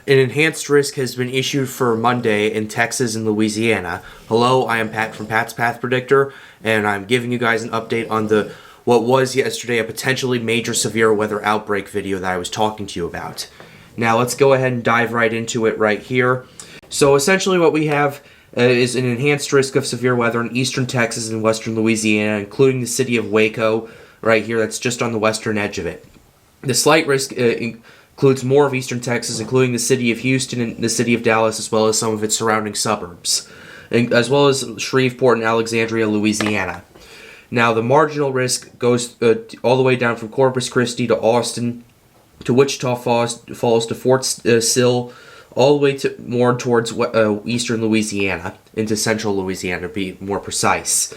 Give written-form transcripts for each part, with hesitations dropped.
An enhanced risk has been issued for Monday in Texas and Louisiana. Hello, I am Pat from Pat's Path Predictor, and I'm giving you guys an update on what was yesterday a potentially major severe weather outbreak video that I was talking to you about. Now let's go ahead and dive right into it right here. So essentially what we have is an enhanced risk of severe weather in eastern Texas and western Louisiana, including the city of Waco right here. That's just on the western edge of it. The slight risk includes more of eastern Texas, including the city of Houston and the city of Dallas, as well as some of its surrounding suburbs, as well as Shreveport and Alexandria, Louisiana. Now, the marginal risk goes all the way down from Corpus Christi to Austin, to Wichita Falls to Fort Sill, all the way to more towards eastern Louisiana, into central Louisiana, to be more precise.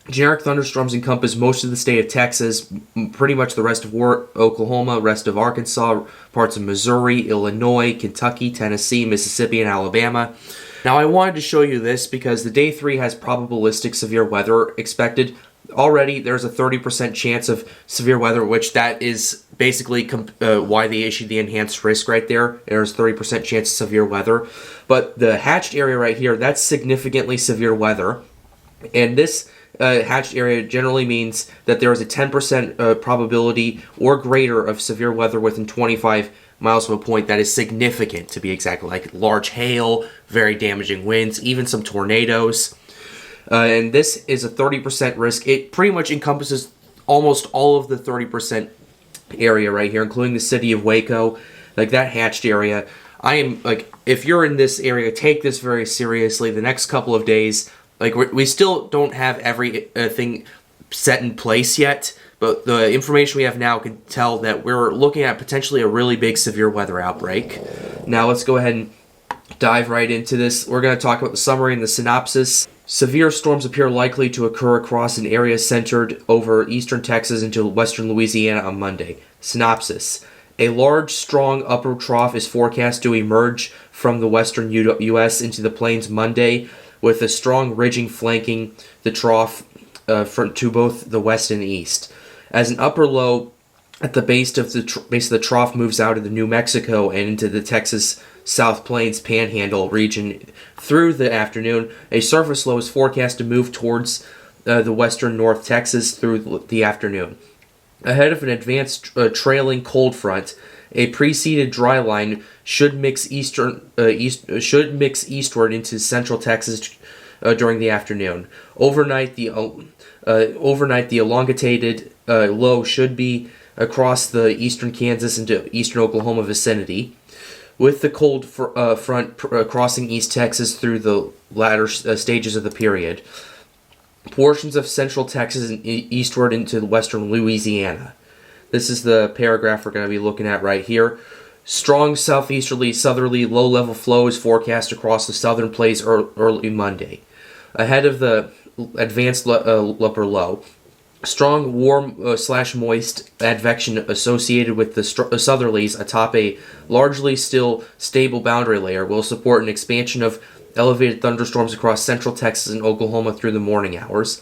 Generic thunderstorms encompass most of the state of Texas, pretty much the rest of Oklahoma, rest of Arkansas, parts of Missouri, Illinois, Kentucky, Tennessee, Mississippi, and Alabama. Now, I wanted to show you this because the day 3 has probabilistic severe weather expected. Already, there's a 30% chance of severe weather, which that is basically why they issued the enhanced risk right there. There's 30% chance of severe weather. But the hatched area right here, that's significantly severe weather. And this hatched area generally means that there is a 10% probability or greater of severe weather within 25 miles from a point that is significant, to be exact, like large hail, very damaging winds, even some tornadoes. And this is a 30% risk. It pretty much encompasses almost all of the 30% area right here, including the city of Waco, like that hatched area. I am, like, if you're in this area, take this very seriously. The next couple of days, like, we still don't have everything set in place yet, but the information we have now can tell that we're looking at potentially a really big severe weather outbreak. Now let's go ahead and dive right into this. We're going to talk about the summary and the synopsis. Severe storms appear likely to occur across an area centered over eastern Texas into western Louisiana on Monday. Synopsis. A large, strong upper trough is forecast to emerge from the western U.S. into the plains Monday, with a strong ridging flanking the trough to both the west and east. As an upper low at the base of the trough moves out of the New Mexico and into the Texas South Plains Panhandle region through the afternoon, a surface low is forecast to move towards the western North Texas through the afternoon. Ahead of an advanced trailing cold front, a preceded dry line should mix eastward into central Texas during the afternoon. Overnight, the elongated low should be across the eastern Kansas into eastern Oklahoma vicinity, with the cold front crossing East Texas through the latter stages of the period. Portions of central Texas and eastward into western Louisiana. This is the paragraph we're going to be looking at right here. Strong southeasterly, southerly, low-level flow is forecast across the southern plains early Monday. Ahead of the advanced upper low, strong warm/moist advection associated with the southerlies atop a largely still stable boundary layer will support an expansion of elevated thunderstorms across central Texas and Oklahoma through the morning hours.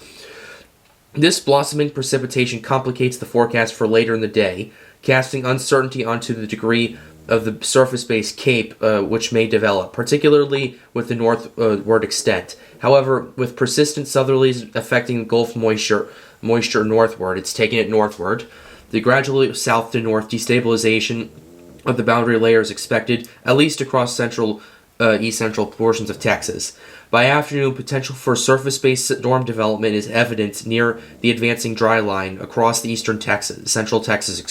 This blossoming precipitation complicates the forecast for later in the day, casting uncertainty onto the degree of the surface-based cape which may develop, particularly with the northward extent. However, with persistent southerlies affecting the Gulf moisture northward, it's taking it northward, the gradually south to north destabilization of the boundary layer is expected, at least across east central portions of Texas. By afternoon, potential for surface-based storm development is evident near the advancing dry line across the central Texas.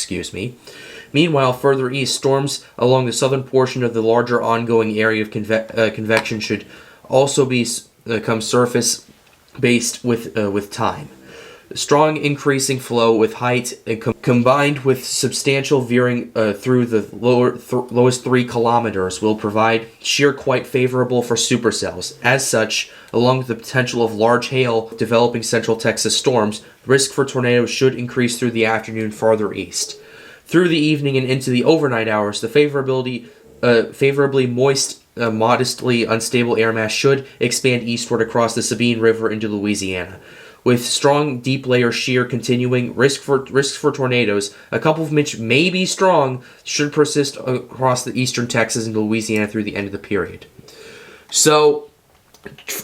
Meanwhile, further east, storms along the southern portion of the larger ongoing area of convection should also become surface-based with time. Strong increasing flow with height combined with substantial veering through the lowest 3 kilometers will provide shear quite favorable for supercells. As such, along with the potential of large hail developing central Texas storms, risk for tornadoes should increase through the afternoon farther east. Through the evening and into the overnight hours, the favorably moist, modestly unstable air mass should expand eastward across the Sabine River into Louisiana. With strong deep layer shear continuing, risks for tornadoes, a couple of which may be strong, should persist across the eastern Texas and Louisiana through the end of the period. So,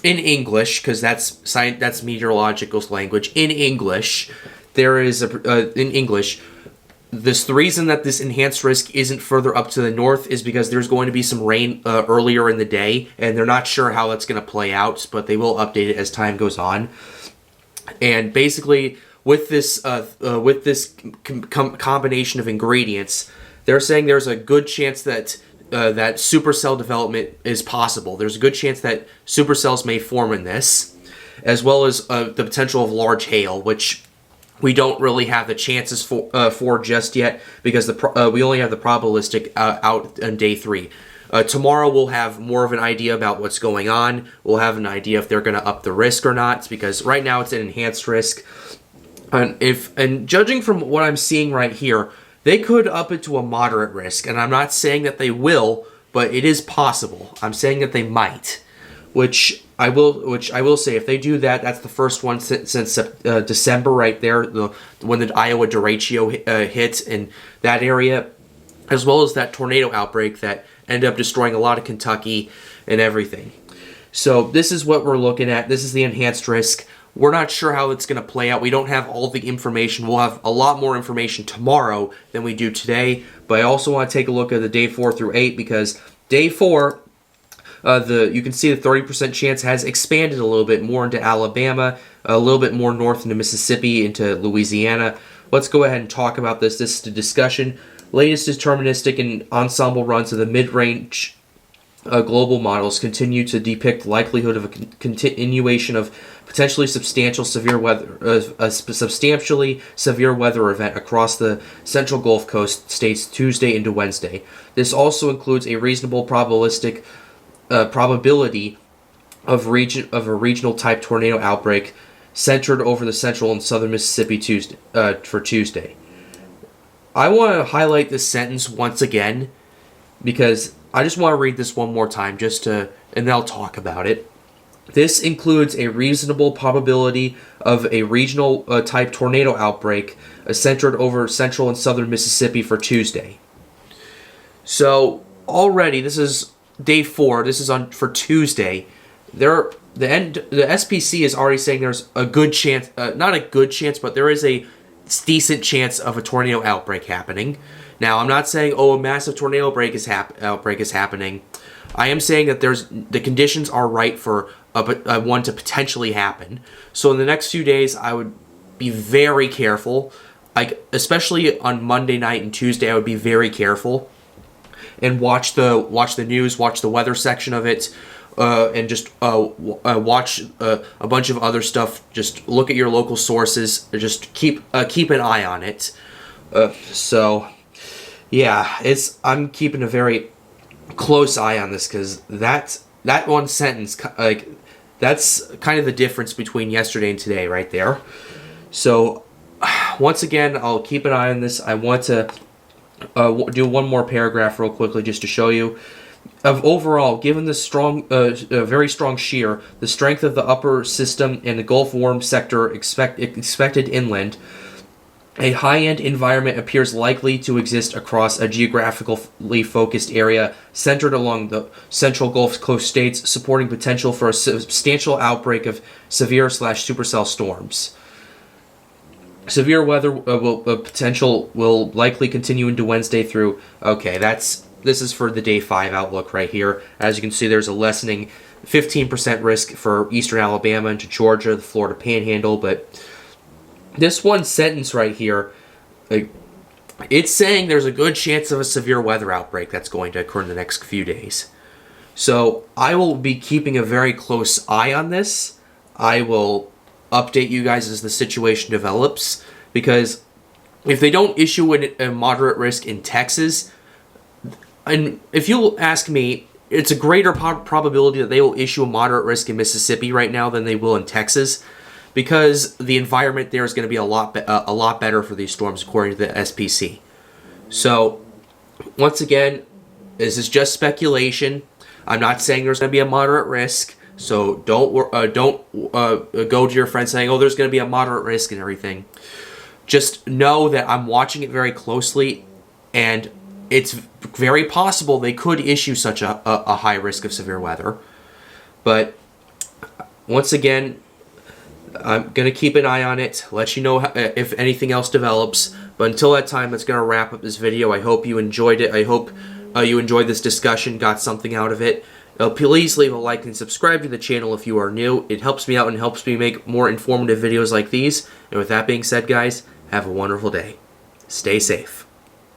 in English, because that's meteorological language, in English, there is in English. The reason that this enhanced risk isn't further up to the north is because there's going to be some rain earlier in the day, and they're not sure how that's going to play out, but they will update it as time goes on. And basically, with this combination of ingredients, they're saying there's a good chance that that supercell development is possible. There's a good chance that supercells may form in this, as well as the potential of large hail, which we don't really have the chances for just yet, because we only have the probabilistic out on day 3. Tomorrow we'll have more of an idea about what's going on. We'll have an idea if they're going to up the risk or not, because right now it's an enhanced risk. And judging from what I'm seeing right here, they could up it to a moderate risk, and I'm not saying that they will, but it is possible. I'm saying that they might, which I will say, if they do that, that's the first one since December right there, when the Iowa derecho hit in that area, as well as that tornado outbreak that ended up destroying a lot of Kentucky and everything. So this is what we're looking at. This is the enhanced risk. We're not sure how it's going to play out. We don't have all the information. We'll have a lot more information tomorrow than we do today. But I also want to take a look at the day 4 through 8, because day 4, you can see the 30% chance has expanded a little bit more into Alabama, a little bit more north into Mississippi, into Louisiana. Let's go ahead and talk about this. This is the discussion. Latest deterministic and ensemble runs of the mid-range global models continue to depict the likelihood of a continuation of potentially substantially severe weather event across the central Gulf Coast states Tuesday into Wednesday. This also includes a reasonable probability of a regional type tornado outbreak centered over the central and southern Mississippi for Tuesday. I want to highlight this sentence once again, because I just want to read this one more time, and then I'll talk about it. This includes a reasonable probability of a regional type tornado outbreak centered over central and southern Mississippi for Tuesday. So already, this is day 4. This is for Tuesday. The SPC is already saying there's a good chance, not a good chance, but there is a decent chance of a tornado outbreak happening. Now, I'm not saying, a massive tornado outbreak is happening. I am saying that the conditions are right for one to potentially happen. So in the next few days, I would be very careful. Especially on Monday night and Tuesday, I would be very careful and watch the news, watch the weather section of it, and just watch a bunch of other stuff. Just look at your local sources. Just keep an eye on it. Yeah, I'm keeping a very close eye on this, because that one sentence, that's kind of the difference between yesterday and today right there. So once again, I'll keep an eye on this. I want to do one more paragraph real quickly just to show you. Overall, given the very strong shear, the strength of the upper system and the Gulf warm sector expected inland, a high-end environment appears likely to exist across a geographically focused area centered along the central Gulf Coast states, supporting potential for a substantial outbreak of severe/supercell storms. Severe weather potential will likely continue into Wednesday through. Okay, this is for the day 5 outlook right here. As you can see, there's a lessening 15% risk for eastern Alabama into Georgia, the Florida Panhandle, but this one sentence right here, it's saying there's a good chance of a severe weather outbreak that's going to occur in the next few days. So I will be keeping a very close eye on this. I will update you guys as the situation develops, because if they don't issue a moderate risk in Texas, and if you'll ask me, it's a greater probability that they will issue a moderate risk in Mississippi right now than they will in Texas, because the environment there is going to be a lot better for these storms, according to the SPC. So, once again, this is just speculation. I'm not saying there's going to be a moderate risk, So don't go to your friends saying, "Oh, there's going to be a moderate risk and everything." Just know that I'm watching it very closely, and it's very possible they could issue such a high risk of severe weather. But once again, I'm going to keep an eye on it, let you know if anything else develops. But until that time, that's going to wrap up this video. I hope you enjoyed it. I hope you enjoyed this discussion, got something out of it. Please leave a like and subscribe to the channel if you are new. It helps me out and helps me make more informative videos like these. And with that being said, guys, have a wonderful day. Stay safe.